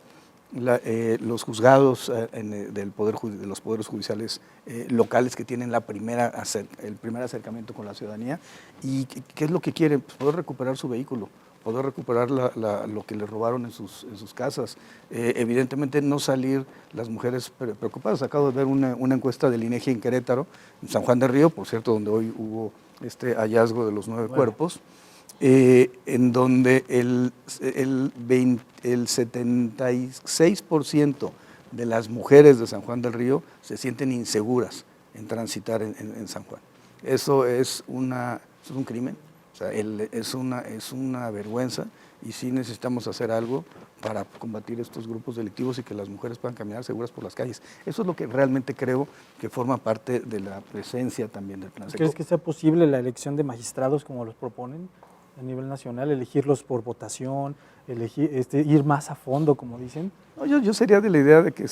los juzgados de los poderes judiciales locales que tienen el primer acercamiento con la ciudadanía. ¿Y qué es lo que quieren? Pues poder recuperar su vehículo, poder recuperar lo que les robaron en sus casas. Evidentemente no salir las mujeres preocupadas. Acabo de ver una encuesta del INEGI en Querétaro, en San Juan del Río, por cierto, donde hoy hubo este hallazgo de los 9 cuerpos, en donde el 76% de las mujeres de San Juan del Río se sienten inseguras en transitar en San Juan. Eso es un crimen. O sea, es una vergüenza y sí necesitamos hacer algo para combatir estos grupos delictivos y que las mujeres puedan caminar seguras por las calles. Eso es lo que realmente creo que forma parte de la presencia también del Plan Seco. ¿Crees que sea posible la elección de magistrados como los proponen a nivel nacional, elegirlos por votación, ir más a fondo, como dicen? No, yo sería de la idea de que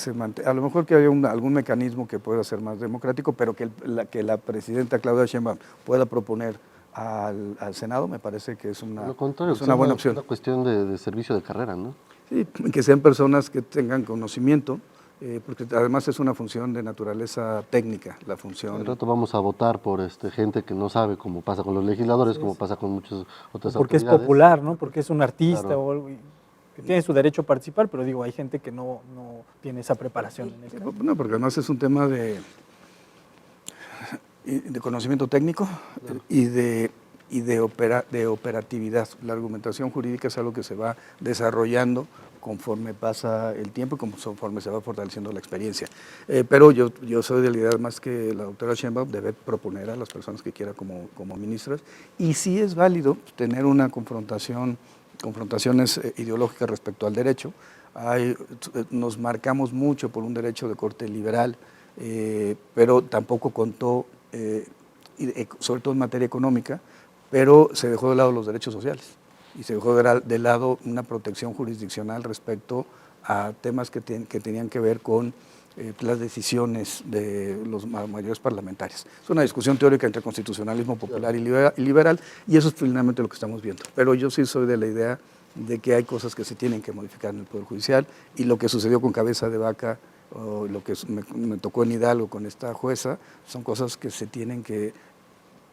a lo mejor que haya algún mecanismo que pueda ser más democrático, pero que la presidenta Claudia Sheinbaum pueda proponer al Senado, me parece que es una buena opción. Es una cuestión de servicio de carrera, ¿no? Sí, que sean personas que tengan conocimiento, porque además es una función de naturaleza técnica, la función. Al rato vamos a votar por gente que no sabe, como pasa con los legisladores, como pasa con muchas otras Porque es autoridades. popular, ¿no? Porque es un artista Claro. o algo que tiene su derecho a participar, pero digo, hay gente que no tiene esa preparación en el campo. No, porque además es un tema de conocimiento técnico y de operatividad. La argumentación jurídica es algo que se va desarrollando conforme pasa el tiempo y conforme se va fortaleciendo la experiencia. Pero yo soy de la idea más que la doctora Sheinbaum debe proponer a las personas que quiera como ministras, y sí es válido tener una confrontaciones ideológicas respecto al derecho. Nos marcamos mucho por un derecho de corte liberal, pero tampoco contó, sobre todo en materia económica, pero se dejó de lado los derechos sociales y se dejó de lado una protección jurisdiccional respecto a temas que tenían que ver con las decisiones de los mayores parlamentarios. Es una discusión teórica entre constitucionalismo popular y liberal, y eso es finalmente lo que estamos viendo. Pero yo sí soy de la idea de que hay cosas que se tienen que modificar en el Poder Judicial, y lo que sucedió con Cabeza de Vaca, o lo que me tocó en Hidalgo con esta jueza, son cosas que se tienen que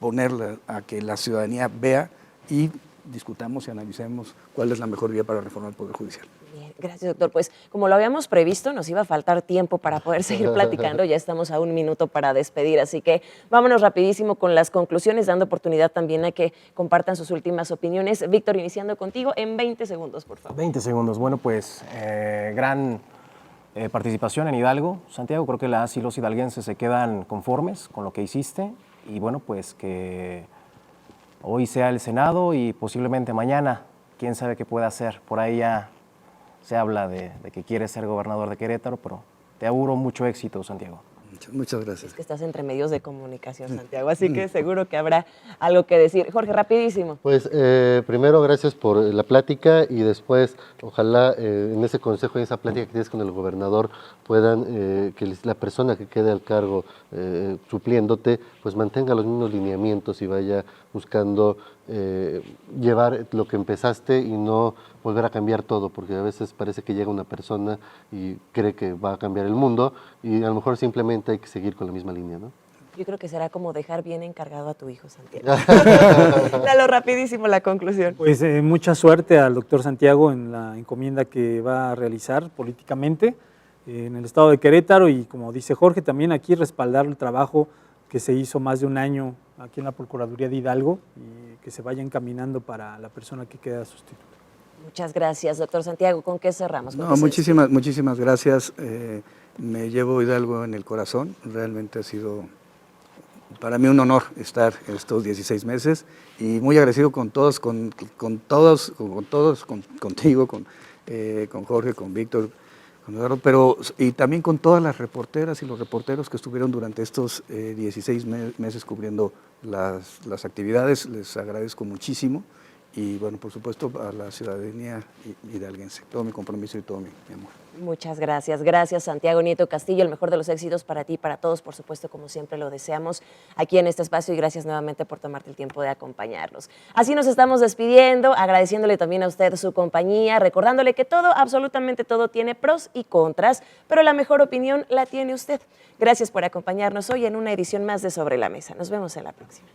poner a que la ciudadanía vea y discutamos y analicemos cuál es la mejor vía para reformar el Poder Judicial. Bien, gracias, doctor. Pues como lo habíamos previsto, nos iba a faltar tiempo para poder seguir platicando. Ya estamos a un minuto para despedir, así que vámonos rapidísimo con las conclusiones, dando oportunidad también a que compartan sus últimas opiniones. Víctor, iniciando contigo en 20 segundos, por favor. 20 segundos. Bueno, pues gran participación en Hidalgo. Santiago, creo que las y los hidalguenses se quedan conformes con lo que hiciste, y bueno, pues que hoy sea el Senado y posiblemente mañana, quién sabe qué pueda hacer. Por ahí ya se habla de que quieres ser gobernador de Querétaro, pero te auguro mucho éxito, Santiago. Muchas gracias. Es que estás entre medios de comunicación, Santiago, así que seguro que habrá algo que decir. Jorge, rapidísimo. Pues primero, gracias por la plática, y después, ojalá en ese consejo y esa plática que tienes con el gobernador puedan, que la persona que quede al cargo supliéndote, pues mantenga los mismos lineamientos y vaya buscando llevar lo que empezaste y no volver a cambiar todo, porque a veces parece que llega una persona y cree que va a cambiar el mundo, y a lo mejor simplemente hay que seguir con la misma línea, ¿no? Yo creo que será como dejar bien encargado a tu hijo, Santiago. Dalo rapidísimo la conclusión. Pues mucha suerte al doctor Santiago en la encomienda que va a realizar políticamente en el estado de Querétaro, y como dice Jorge, también aquí respaldar el trabajo que se hizo más de un año aquí en la Procuraduría de Hidalgo, y que se vaya encaminando para la persona que queda sustituta. Muchas gracias, doctor Santiago. ¿Con qué cerramos? No, muchísimas gracias. Me llevo Hidalgo en el corazón. Realmente ha sido para mí un honor estar estos 16 meses, y muy agradecido con todos, contigo, con Jorge, con Víctor, con Eduardo, y también con todas las reporteras y los reporteros que estuvieron durante estos 16 meses cubriendo las actividades. Les agradezco muchísimo. Y bueno, por supuesto, a la ciudadanía hidalguense, todo mi compromiso y todo mi amor. Muchas gracias. Gracias, Santiago Nieto Castillo. El mejor de los éxitos para ti y para todos, por supuesto, como siempre lo deseamos aquí en este espacio, y gracias nuevamente por tomarte el tiempo de acompañarnos. Así nos estamos despidiendo, agradeciéndole también a usted su compañía, recordándole que todo, absolutamente todo, tiene pros y contras, pero la mejor opinión la tiene usted. Gracias por acompañarnos hoy en una edición más de Sobre la Mesa. Nos vemos en la próxima.